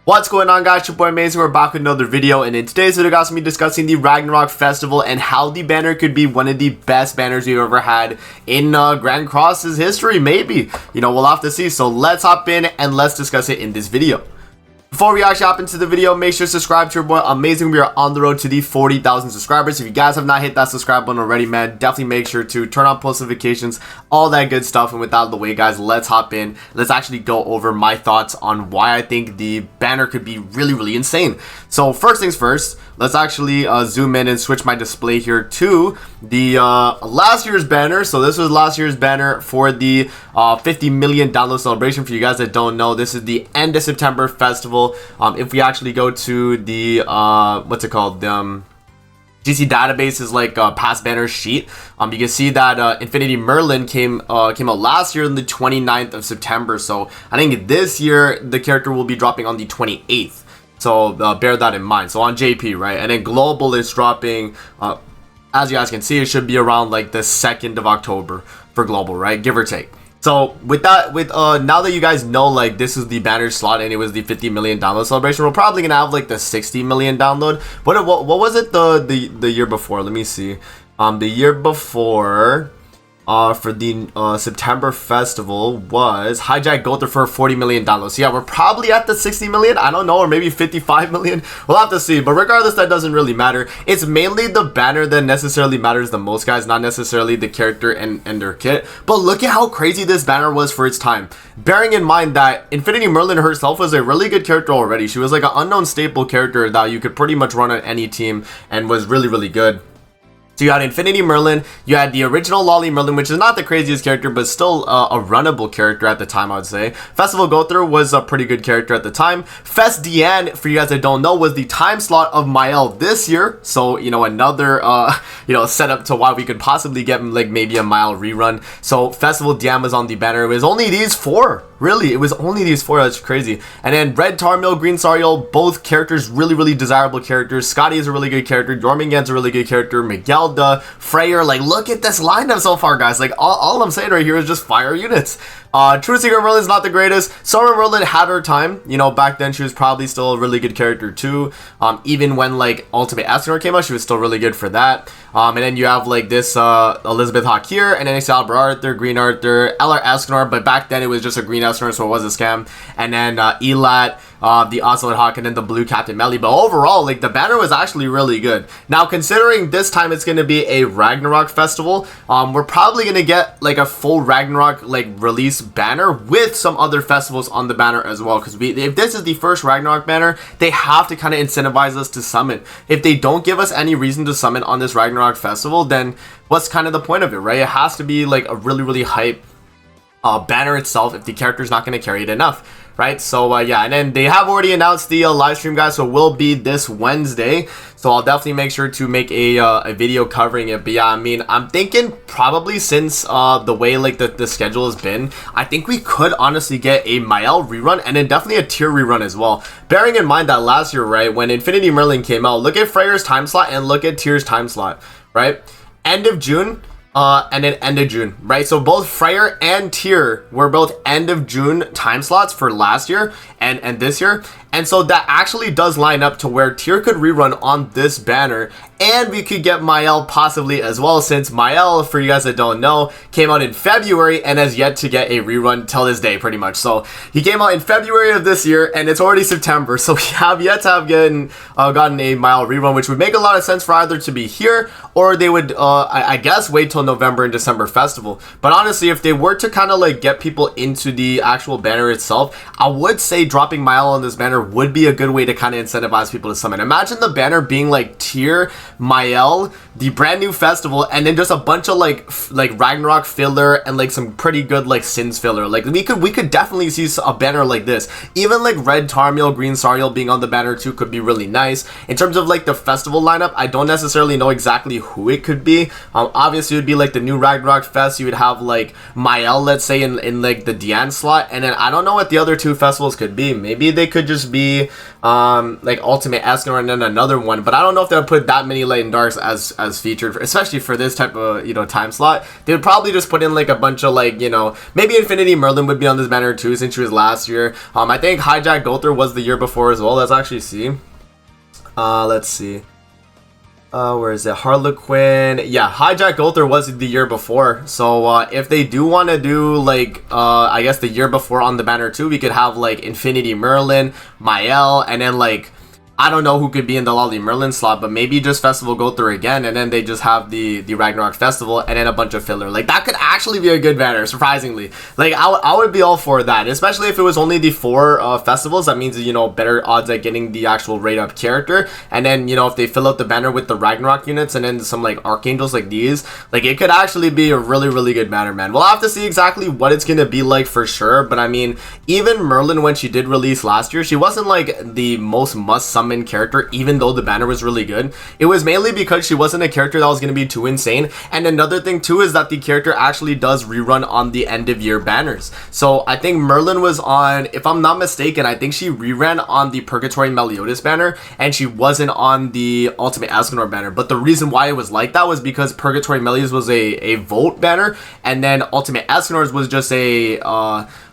What's going on, guys? Your boy Amazing. We're back with another video, and in today's video, guys, I'm going to be discussing the Ragnarok festival and how the banner could be one of the best banners we've ever had in Grand Cross's history. Maybe, we'll have to see. So let's hop in and let's discuss it in this video. Before we actually hop into the video, make sure to subscribe to your boy Amazing. We are on the road to the 40,000 subscribers. If you guys have not hit that subscribe button already, man, definitely make sure to turn on post notifications, all that good stuff. And with that out of the way, guys, let's hop in. Let's actually go over my thoughts on why I think the banner could be really insane. So first things first, let's actually zoom in and switch my display here to the last year's banner. So this was last year's banner for the 50 million download celebration. For you guys that don't know, this is the end of September festival. If we actually go to the what's it called, the GC database is like a past banner sheet. You can see that Infinity Merlin came out last year on the 29th of September. So I think this year the character will be dropping on the 28th. So bear that in mind. So on JP, right? And then global is dropping, as you guys can see, it should be around like the 2nd of October for global, right? Give or take. So with that, now that you guys know, like, this is the banner slot and it was the 50 million download celebration, we're probably gonna have like the 60 million download. What was it the year before? Let me see. The year before, for the September festival was Hijack Gother for 40 million downloads. So yeah, we're probably at the 60 million. I don't know, or maybe 55 million. We'll have to see. But regardless, that doesn't really matter. It's mainly the banner that necessarily matters the most, guys, not necessarily the character and their kit. But look at how crazy this banner was for its time. Bearing in mind that Infinity Merlin herself was a really good character already. She was like an unknown staple character that you could pretty much run on any team and was really good. So you had Infinity Merlin, you had the original Lolly Merlin, which is not the craziest character, but still a runnable character at the time, I would say. Festival Gother was a pretty good character at the time. Fest Diane, for you guys that don't know, was the time slot of Mael this year. So, another, setup to why we could possibly get, like, maybe a Mael rerun. So Festival Diane was on the banner. It was only these four. Really, it was only these four. That's crazy. And then Red Tarmiel, Green Sariel, both characters, really desirable characters. Scotty is a really good character. Jormungand's a really good character. Miguel, Freyr, like, look at this lineup so far, guys. Like, all I'm saying right here is just fire units. True Secret Merlin's not the greatest. Summer Merlin had her time. Back then she was probably still a really good character too. Even when like Ultimate Escanor came out, she was still really good for that. And then you have like this Elizabeth Hawk here, and then Excalibur Arthur, Green Arthur, LR Escanor, but back then it was just a Green Escanor, so it was a scam. And then Elat, the Ocelot Hawk, and then the blue Captain Melly. But overall, like, the banner was actually really good. Now, considering this time it's going to be a Ragnarok festival, we're probably going to get like a full Ragnarok like release banner with some other festivals on the banner as well, because if this is the first Ragnarok banner, they have to kind of incentivize us to summon. If they don't give us any reason to summon on this Ragnarok festival, then what's kind of the point of it, right? It has to be like a really hype banner itself if the character is not going to carry it enough, right? So yeah, and then they have already announced the live stream, guys, so it will be this Wednesday. So I'll definitely make sure to make a video covering it. But yeah, I mean, I'm thinking probably since the way like the schedule has been, I think we could honestly get a Mael rerun and then definitely a tier rerun as well. Bearing in mind that last year, right, when Infinity Merlin came out, look at Freyr's time slot and look at Tyr's time slot, right? End of June. And then end of June, right? So both Freyr and Tyr were both end of June time slots for last year and this year. And so that actually does line up to where Tyr could rerun on this banner, and we could get Mael possibly as well, since Mael, for you guys that don't know, came out in February and has yet to get a rerun till this day, pretty much. So he came out in February of this year, and it's already September, so we have yet to have gotten a Mael rerun, which would make a lot of sense for either to be here, or they would, I guess, wait till November and December festival. But honestly, if they were to kind of like get people into the actual banner itself, I would say dropping Mael on this banner would be a good way to kind of incentivize people to summon. Imagine the banner being like Tyr, Mael, the brand new festival, and then just a bunch of like Ragnarok filler and like some pretty good like Sins filler. Like we could definitely see a banner like this. Even like Red Tarmiel, Green Sariel being on the banner too could be really nice. In terms of like the festival lineup, I don't necessarily know exactly who it could be. Obviously it would be like the new Ragnarok Fest, you would have like Mael, let's say, in like the Dian slot, and then I don't know what the other two festivals could be. Maybe they could just be like Ultimate Escanor and then another one, but I don't know if they'll put that many Light and Darks as featured, especially for this type of, you know, time slot. They would probably just put in like a bunch of like, you know, maybe Infinity Merlin would be on this banner too, since she was last year. I think Hijack Gother was the year before as well. Let's actually see. Let's see. Where is it? Harlequin. Yeah, Hijack Gother was the year before. So if they do want to do like I guess the year before on the banner too, we could have like Infinity Merlin, Mael, and then like I don't know who could be in the Lolly Merlin slot, but maybe just Festival Gother again, and then they just have the Ragnarok Festival and then a bunch of filler. Like that could actually be a good banner, surprisingly. Like I would be all for that, especially if it was only the 4 festivals. That means, you know, better odds at getting the actual rate up character. And then, you know, if they fill out the banner with the Ragnarok units and then some like Archangels like these, like it could actually be a really good banner, man. We'll have to see exactly what it's gonna be like for sure. But I mean, even Merlin, when she did release last year, she wasn't like the most must summon character, even though the banner was really good. It was mainly because she wasn't a character that was going to be too insane. And another thing too is that the character actually does rerun on the end of year banners. So I think Merlin was on, if I'm not mistaken, I think she reran on the Purgatory Meliodas banner, and she wasn't on the Ultimate Escanor banner. But the reason why it was like that was because Purgatory Meliodas was a vote banner, and then Ultimate Escanor's was just a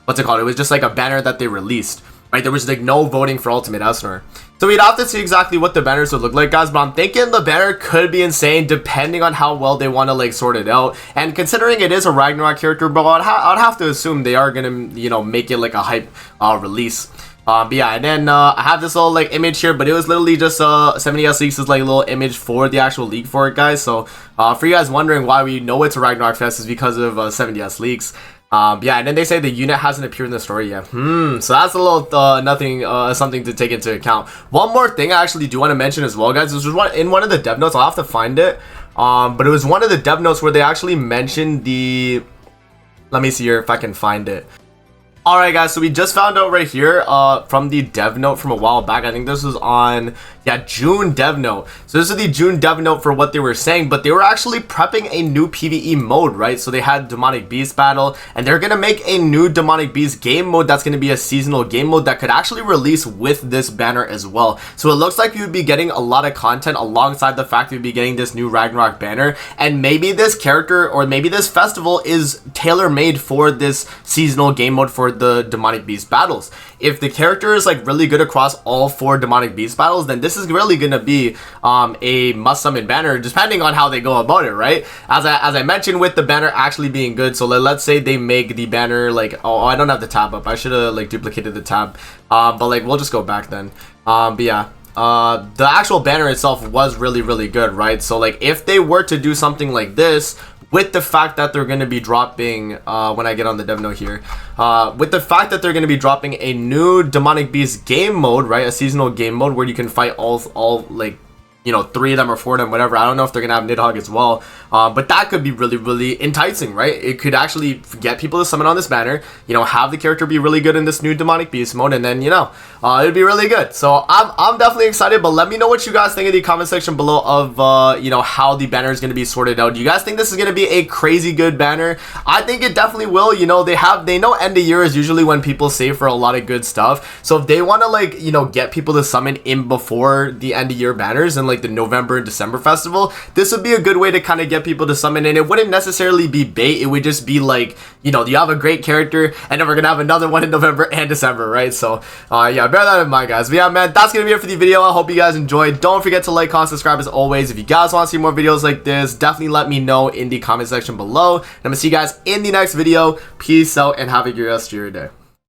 what's it called? It was just like a banner that they released. Right, there was like no voting for Ultimate Escanor. So we'd have to see exactly what the banners would look like, guys, but I'm thinking the banner could be insane depending on how well they want to like sort it out. And considering it is a Ragnarok character, bro, I'd have to assume they are gonna, you know, make it like a hype release. But yeah, and then I have this little like image here, but it was literally just 70S Leaks is like a little image for the actual leak for it, guys. So for you guys wondering why we know it's a Ragnarok Fest is because of 70S Leaks. Yeah, and then they say the unit hasn't appeared in the story yet. So that's a little something to take into account. One more thing I actually do want to mention as well, guys. This was in one of the dev notes. I'll have to find it. But it was one of the dev notes where they actually mentioned the. Let me see here if I can find it. Alright, guys, so we just found out right here from the dev note from a while back. I think this was on, yeah, June dev note. So this is the June dev note for what they were saying, but they were actually prepping a new PvE mode, right? So they had Demonic Beast Battle, and they're going to make a new Demonic Beast game mode that's going to be a seasonal game mode that could actually release with this banner as well. So it looks like you would be getting a lot of content alongside the fact you'd be getting this new Ragnarok banner, and maybe this character or maybe this festival is tailor-made for this seasonal game mode for the Demonic Beast battles. If the character is like really good across all 4 Demonic Beast battles, then this is really going to be a must summon banner, depending on how they go about it, right? As I mentioned, with the banner actually being good, so let's say they make the banner like, oh, I don't have the tab up, I should have like duplicated the tab, but like we'll just go back then. But yeah, the actual banner itself was really good, right? So like if they were to do something like this, with the fact that they're going to be dropping, when I get on the dev note here, with the fact that they're going to be dropping a new Demonic Beast game mode, right, a seasonal game mode where you can fight all like, you know, 3 of them or 4 of them, whatever. I don't know if they're gonna have Nidhogg as well, but that could be really enticing, right? It could actually get people to summon on this banner, you know, have the character be really good in this new Demonic Beast mode, and then, you know, it'd be really good. So I'm definitely excited, but let me know what you guys think in the comment section below of you know, how the banner is gonna be sorted out. Do you guys think this is gonna be a crazy good banner? I think it definitely will. You know, they know end of year is usually when people save for a lot of good stuff, so if they want to, like, you know, get people to summon in before the end of year banners and like the November and December festival, this would be a good way to kind of get people to summon. And it wouldn't necessarily be bait, it would just be like, you know, you have a great character and then we're gonna have another one in November and December, right? So yeah, bear that in mind, guys. But yeah, man, that's gonna be it for the video. I hope you guys enjoyed. Don't forget to like, comment, subscribe as always. If you guys want to see more videos like this, definitely let me know in the comment section below, and I'm gonna see you guys in the next video. Peace out and have a good rest of your day.